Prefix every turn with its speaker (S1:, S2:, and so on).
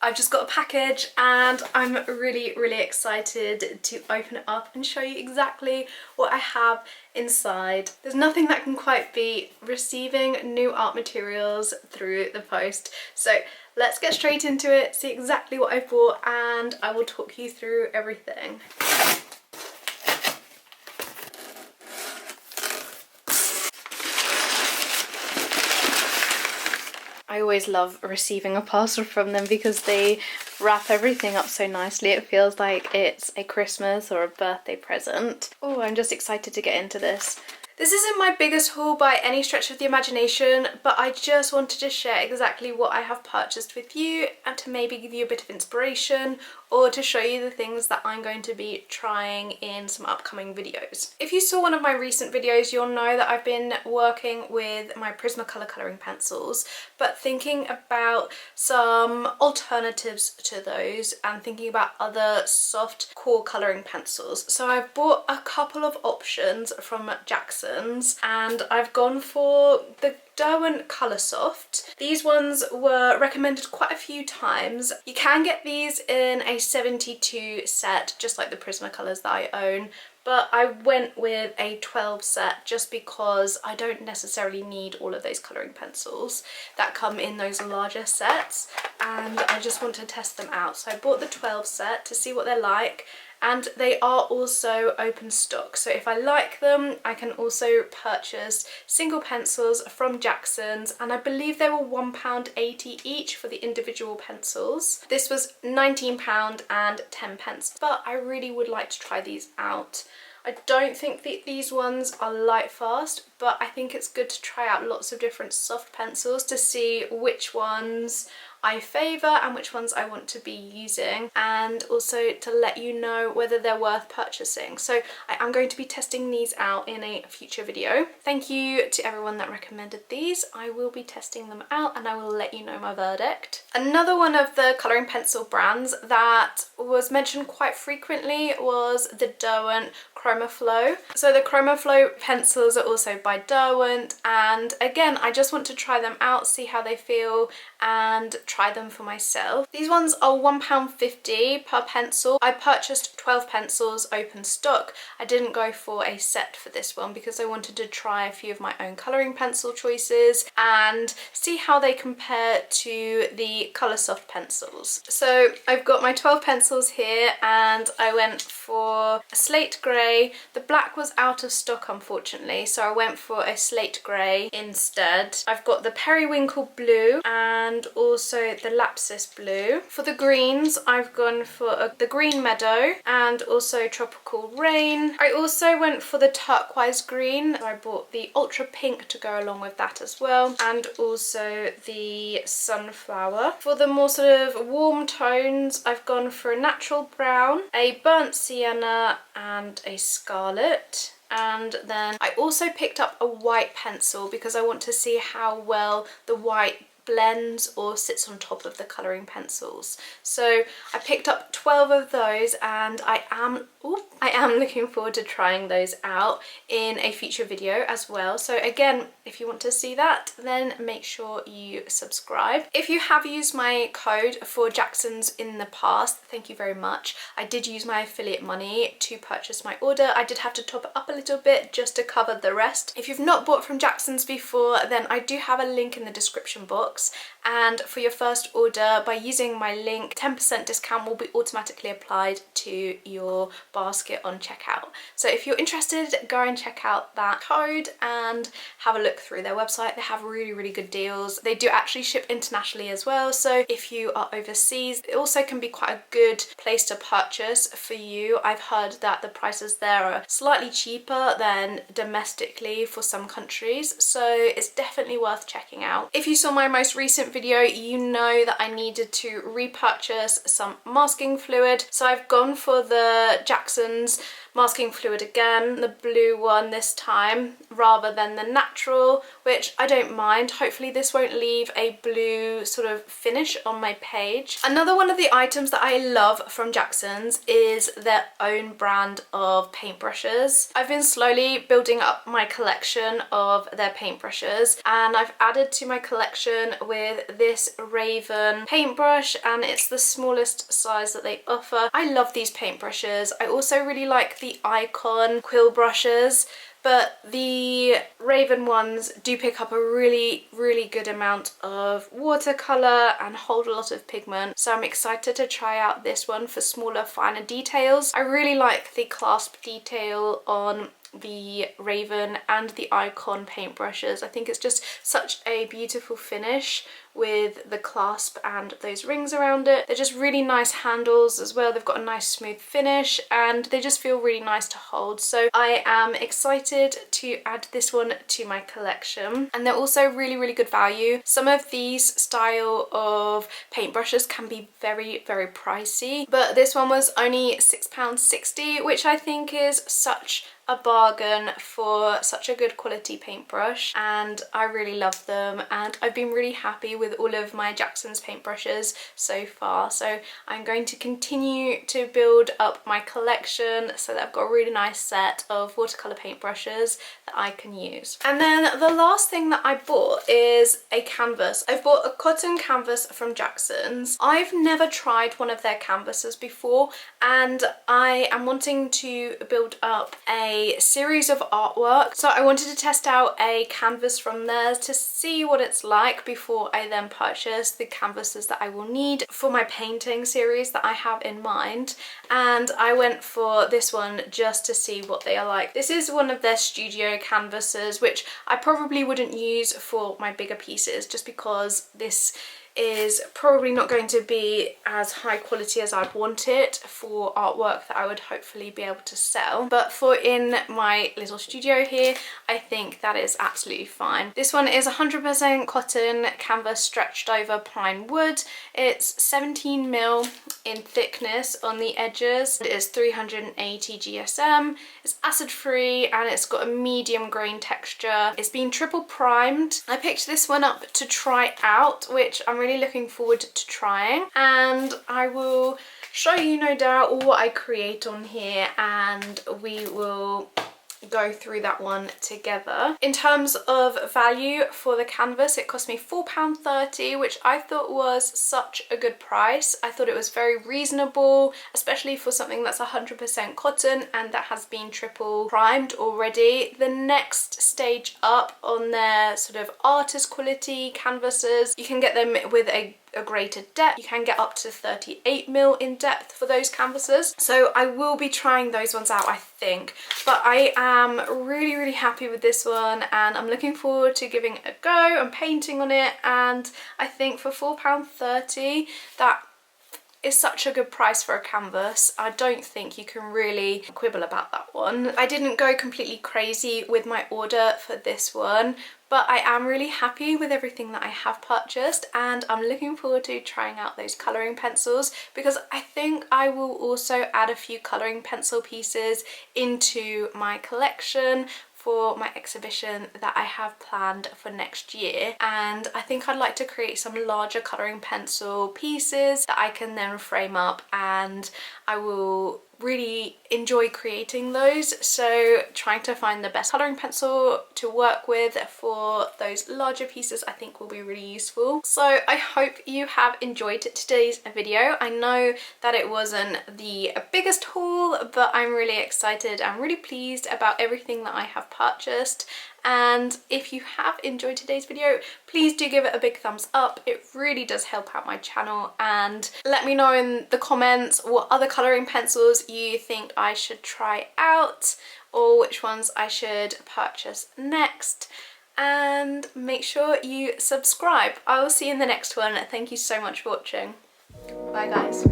S1: I've just got a package and I'm really excited to open it up and show you exactly what I have inside. There's nothing that can quite beat receiving new art materials through the post. So let's get straight into it, see exactly what I bought, and I will talk you through everything. I always love receiving a parcel from them because they wrap everything up so nicely. It feels like it's a Christmas or a birthday present. Oh, I'm just excited to get into this. This isn't my biggest haul by any stretch of the imagination, but I just wanted to share exactly what I have purchased with you and to maybe give you a bit of inspiration or to show you the things that I'm going to be trying in some upcoming videos. If you saw one of my recent videos, you'll know that I've been working with my Prismacolor colouring pencils, but thinking about some alternatives to those and thinking about other soft core colouring pencils. So I've bought a couple of options from Jackson's and I've gone for the Derwent Coloursoft. These ones were recommended quite a few times. You can get these in a 72 set, just like the Prismacolors that I own, but I went with a 12 set just because I don't necessarily need all of those colouring pencils that come in those larger sets, and I just want to test them out. So I bought the 12 set to see what they're like, and they are also open stock, so if I like them I can also purchase single pencils from Jackson's, and I believe they were £1.80 each for the individual pencils. This was £19 and 10p, but I really would like to try these out. I don't think that these ones are light fast, but I think it's good to try out lots of different soft pencils to see which ones I favour and which ones I want to be using, and also to let you know whether they're worth purchasing. So I am going to be testing these out in a future video. Thank you to everyone that recommended these. I will be testing them out and I will let you know my verdict. Another one of the colouring pencil brands that was mentioned quite frequently was the Derwent Chromaflow. So the Chromaflow pencils are also by Derwent, and again I just want to try them out, see how they feel and try them for myself. These ones are £1.50 per pencil. I purchased 12 pencils open stock. I didn't go for a set for this one because I wanted to try a few of my own colouring pencil choices and see how they compare to the Coloursoft pencils. So I've got my 12 pencils here and I went for a slate grey. The black was out of stock unfortunately, so I went for a slate grey instead. I've got the periwinkle blue and also the lapis blue. For the greens I've gone for the green meadow and also tropical rain. I also went for the turquoise green. I bought the ultra pink to go along with that as well, and also the sunflower. For the more sort of warm tones I've gone for a natural brown, a burnt sienna and a scarlet. And then I also picked up a white pencil because I want to see how well the white blends or sits on top of the colouring pencils. So I picked up 12 of those and I am looking forward to trying those out in a future video as well. So again, if you want to see that, then make sure you subscribe. If you have used my code for Jackson's in the past, thank you very much. I did use my affiliate money to purchase my order. I did have to top it up a little bit just to cover the rest. If you've not bought from Jackson's before, then I do have a link in the description box, and for your first order by using my link, 10% discount will be automatically applied to your basket on checkout. So if you're interested, go and check out that code and have a look through their website. They have really good deals. They do actually ship internationally as well, so if you are overseas it also can be quite a good place to purchase for you. I've heard that the prices there are slightly cheaper than domestically for some countries, so it's definitely worth checking out. If you saw my most recent video, you know that I needed to repurchase some masking fluid, so I've gone for the Jackson's masking fluid again, the blue one this time, rather than the natural, which I don't mind. Hopefully this won't leave a blue sort of finish on my page. Another one of the items that I love from Jackson's is their own brand of paintbrushes. I've been slowly building up my collection of their paintbrushes, and I've added to my collection with this Raven paintbrush, and it's the smallest size that they offer. I love these paintbrushes. I also really like the Icon quill brushes, but the Raven ones do pick up a really good amount of watercolour and hold a lot of pigment, so I'm excited to try out this one for smaller, finer details. I really like the clasp detail on the Raven and the Icon paintbrushes. I think it's just such a beautiful finish with the clasp and those rings around it. They're just really nice handles as well. They've got a nice smooth finish and they just feel really nice to hold. So I am excited to add this one to my collection, and they're also really good value. Some of these style of paintbrushes can be very pricey, but this one was only £6.60, which I think is such a bargain for such a good quality paintbrush, and I really love them, and I've been really happy with all of my Jackson's paintbrushes so far. So I'm going to continue to build up my collection so that I've got a really nice set of watercolour paintbrushes that I can use. And then the last thing that I bought is a canvas. I've bought a cotton canvas from Jackson's. I've never tried one of their canvases before, and I am wanting to build up a series of artwork, so I wanted to test out a canvas from theirs to see what it's like before I then purchase the canvases that I will need for my painting series that I have in mind. And I went for this one just to see what they are like. This is one of their studio canvases, which I probably wouldn't use for my bigger pieces just because this is probably not going to be as high quality as I'd want it for artwork that I would hopefully be able to sell. But for in my little studio here, I think that is absolutely fine. This one is 100% cotton canvas stretched over pine wood. It's 17mm in thickness on the edges. It is 380 GSM. It's acid free and it's got a medium grain texture. It's been triple primed. I picked this one up to try out, which I'm really looking forward to trying, and I will show you no doubt what I create on here, and we will go through that one together. In terms of value for the canvas, it cost me £4.30, which I thought was such a good price. I thought it was very reasonable, especially for something that's 100% cotton and that has been triple primed already. The next stage up on their sort of artist quality canvases, you can get them with a greater depth. You can get up to 38mm in depth for those canvases, so I will be trying those ones out, I think. But I am really happy with this one, and I'm looking forward to giving it a go and painting on it. And I think for £4.30 that is such a good price for a canvas. I don't think you can really quibble about that one. I didn't go completely crazy with my order for this one, but I am really happy with everything that I have purchased, and I'm looking forward to trying out those colouring pencils, because I think I will also add a few colouring pencil pieces into my collection for my exhibition that I have planned for next year. And I think I'd like to create some larger colouring pencil pieces that I can then frame up, and I will really enjoy creating those. So trying to find the best colouring pencil to work with for those larger pieces I think will be really useful. So I hope you have enjoyed today's video. I know that it wasn't the biggest haul, but I'm really excited and really pleased about everything that I have purchased. And if you have enjoyed today's video, please do give it a big thumbs up. It really does help out my channel, and let me know in the comments what other colouring pencils you think I should try out, or which ones I should purchase next. And make sure you subscribe. I will see you in the next one. Thank you so much for watching. Bye guys.